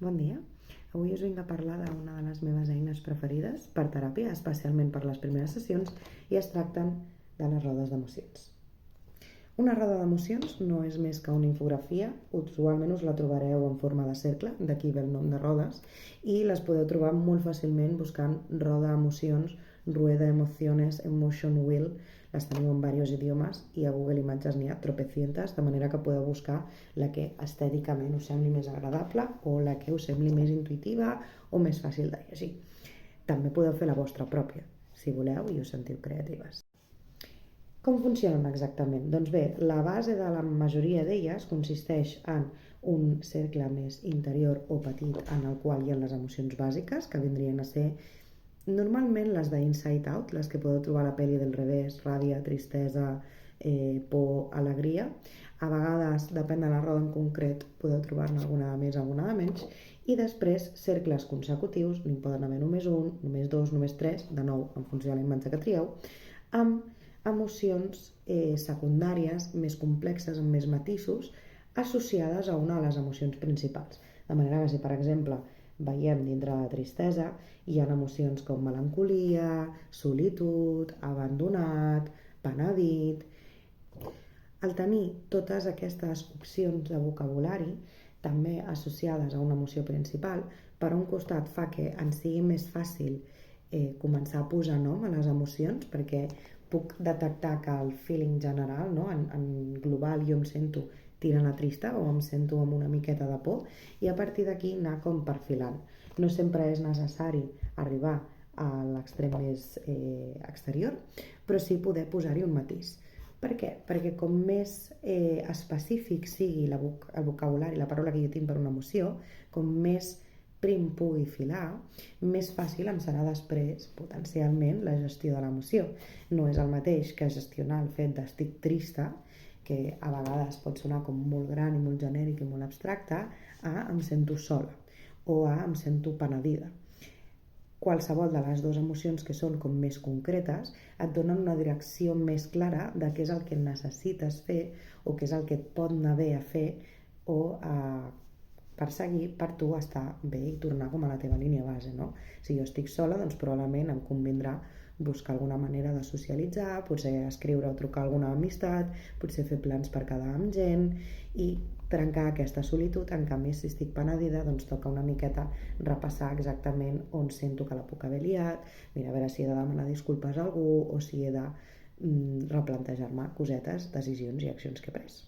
Bon dia. Avui us vinc a parlar d'una de les meves eines preferides per teràpia, especialment per les primeres sessions, i es tracten de les rodes d'emocions. Una roda d'emocions no és més que una infografia, usualment us la trobareu en forma de cercle, d'aquí ve el nom de rodes, i les podeu trobar molt fàcilment buscant roda emocions, rueda emociones, emotion wheel, les teniu en diversos idiomes i a Google Imatges n'hi ha tropecientes, de manera que podeu buscar la que estèticament us sembli més agradable o la que us sembli més intuïtiva o més fàcil de llegir. També podeu fer la vostra pròpia, si voleu i us sentiu creatives. Com funcionen exactament? Doncs bé, la base de la majoria d'elles consisteix en un cercle més interior o petit en el qual hi ha les emocions bàsiques, que vindrien a ser normalment les d'Inside Out, les que podeu trobar a la pel·li del revés, ràbia, tristesa, por, alegria. A vegades, depèn de la roda en concret, podeu trobar-ne alguna de més, alguna de menys. I després, cercles consecutius, n'hi poden haver només un, només dos, només tres, de nou, en funció de la imatge que trieu, amb emocions secundàries més complexes, amb més matisos, associades a una de les emocions principals. De manera que si, per exemple, veiem dintre de la tristesa, hi ha emocions com melancolia, solitud, abandonat, penedit. Al tenir totes aquestes opcions de vocabulari, també associades a una emoció principal, per un costat fa que ens sigui més fàcil començar a posar nom a les emocions, perquè puc detectar que el feeling general, no? en global, jo em sento tirant a trista o em sento amb una miqueta de por, i a partir d'aquí anar com perfilant. No sempre és necessari arribar a l'extrem més exterior, però sí poder posar-hi un matís. Per què? Perquè com més específic sigui el vocabulari, la paraula que jo tinc per una emoció, com més prim pugui filar, més fàcil em serà després, potencialment, la gestió de l'emoció. No és el mateix que gestionar el fet d'estic trista, que a vegades pot sonar com molt gran i molt genèric i molt abstracte, a em sento sola o a em sento penedida. Qualsevol de les dues emocions que són com més concretes et donen una direcció més clara de què és el que necessites fer o què és el que et pot anar bé a fer o a perseguir per tu estar bé i tornar com a la teva línia base, no? Si jo estic sola, doncs probablement em convindrà buscar alguna manera de socialitzar, potser escriure o trucar a alguna amistat, potser fer plans per quedar amb gent i trencar aquesta solitud. En canvi, si estic penedida, doncs toca una miqueta repassar exactament on sento que la puc haver liat, mira a veure si he de demanar disculpes a algú o si he de replantejar-me cosetes, decisions i accions que he pres.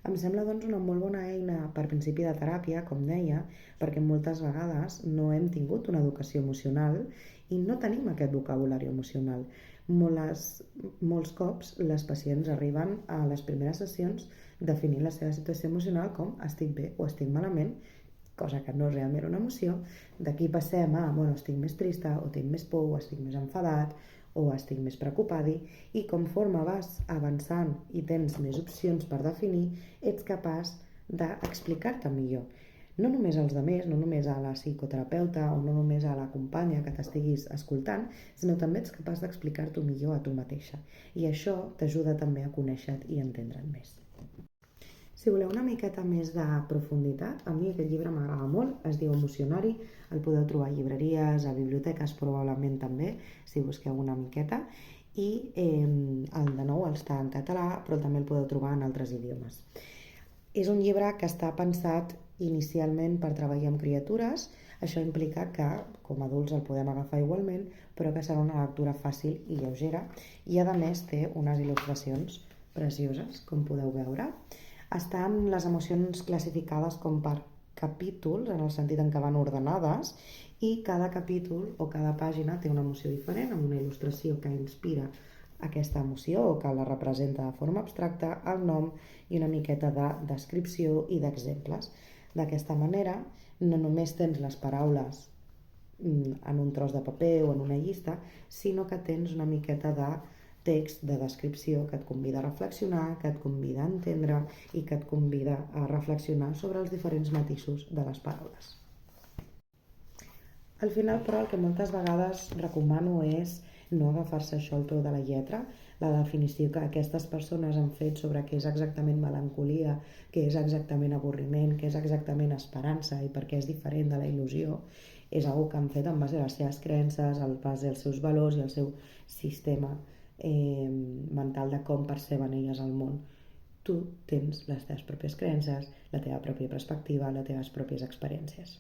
Em sembla doncs una molt bona eina per principi de teràpia, com deia, perquè moltes vegades no hem tingut una educació emocional i no tenim aquest vocabulari emocional. Molts cops les pacients arriben a les primeres sessions definint la seva situació emocional com estic bé o estic malament, cosa que no és realment una emoció. D'aquí passem a estic més trista o tinc més por o estic més enfadat o estic més preocupada, i conforme vas avançant i tens més opcions per definir, ets capaç d'explicar-te millor. No només als altres, no només a la psicoterapeuta o no només a la companya que t'estiguis escoltant, sinó també ets capaç d'explicar-t'ho millor a tu mateixa. I això t'ajuda també a conèixer-te i entendre't més. Si voleu una miqueta més de profunditat, a mi aquest llibre m'agrada molt, es diu Emocionari, el podeu trobar a llibreries, a biblioteques probablement també, si busqueu una miqueta, i de nou està en català, però també el podeu trobar en altres idiomes. És un llibre que està pensat inicialment per treballar amb criatures, això implica que com a adults el podem agafar igualment, però que serà una lectura fàcil i lleugera, i a més té unes il·lustracions precioses, com podeu veure. Estan les emocions classificades com per capítols, en el sentit en què van ordenades, i cada capítol o cada pàgina té una emoció diferent, amb una il·lustració que inspira aquesta emoció o que la representa de forma abstracta, el nom i una miqueta de descripció i d'exemples. D'aquesta manera, no només tens les paraules en un tros de paper o en una llista, sinó que tens una miqueta de text de descripció que et convida a reflexionar, que et convida a entendre i que et convida a reflexionar sobre els diferents matisos de les paraules. Al final, però, el que moltes vegades recomano és no agafar-se això al peu de la lletra. la definició que aquestes persones han fet sobre què és exactament melancolia, què és exactament avorriment, què és exactament esperança i per què és diferent de la il·lusió, és una que han fet en base a les seves creences, en base als seus valors i al seu sistema mental de com perceben elles el món. Tu tens les teves pròpies creences, la teva pròpia perspectiva, les teves pròpies experiències.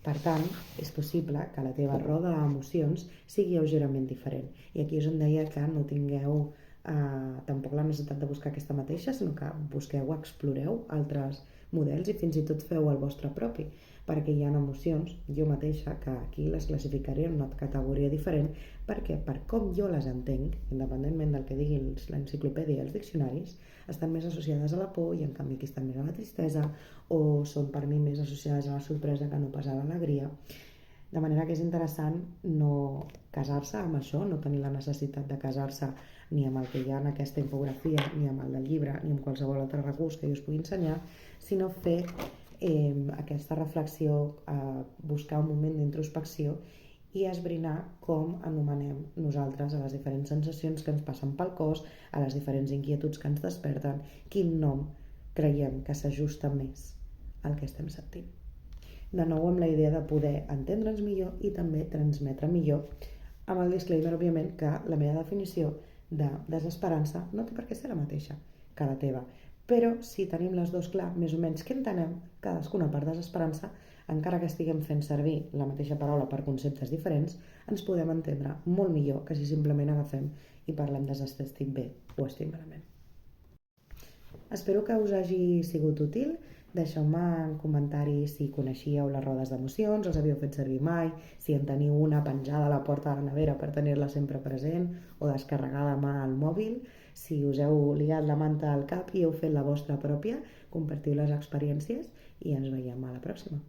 Per tant, és possible que la teva roda d'emocions sigui lleugerament diferent. I aquí és on deia que no tingueu tampoc la necessitat de buscar aquesta mateixa, sinó que busqueu, exploreu altres models i fins i tot feu el vostre propi, perquè hi ha emocions, jo mateixa, que aquí les classificaria en una categoria diferent, perquè per com jo les entenc, independentment del que digui l'enciclopèdia i els diccionaris, estan més associades a la por i en canvi aquí estan més a la tristesa, o són per mi més associades a la sorpresa que no pas a l'alegria. De manera que és interessant no casar-se amb això, no tenir la necessitat de casar-se ni amb el que hi ha en aquesta infografia, ni amb el del llibre, ni amb qualsevol altre recurs que jo us pugui ensenyar, sinó fer aquesta reflexió, buscar un moment d'introspecció i esbrinar com anomenem nosaltres a les diferents sensacions que ens passen pel cos, a les diferents inquietuds que ens desperten, quin nom creiem que s'ajusta més al que estem sentint. De nou amb la idea de poder entendre'ns millor i també transmetre millor, amb el disclaimer, òbviament, que la meva definició de desesperança no té per què ser la mateixa que la teva. Però si tenim les dues clar, més o menys què entenem cadascuna per desesperança, encara que estiguem fent servir la mateixa paraula per conceptes diferents, ens podem entendre molt millor que si simplement agafem i parlem de estic bé o estic malament. Espero que us hagi sigut útil. Deixeu-me en comentaris si coneixíeu les rodes d'emocions, els havíeu fet servir mai, si en teniu una penjada a la porta de la nevera per tenir-la sempre present o descarregada a mà al mòbil. Si us heu liat la manta al cap i heu fet la vostra pròpia, compartiu les experiències i ens veiem a la pròxima.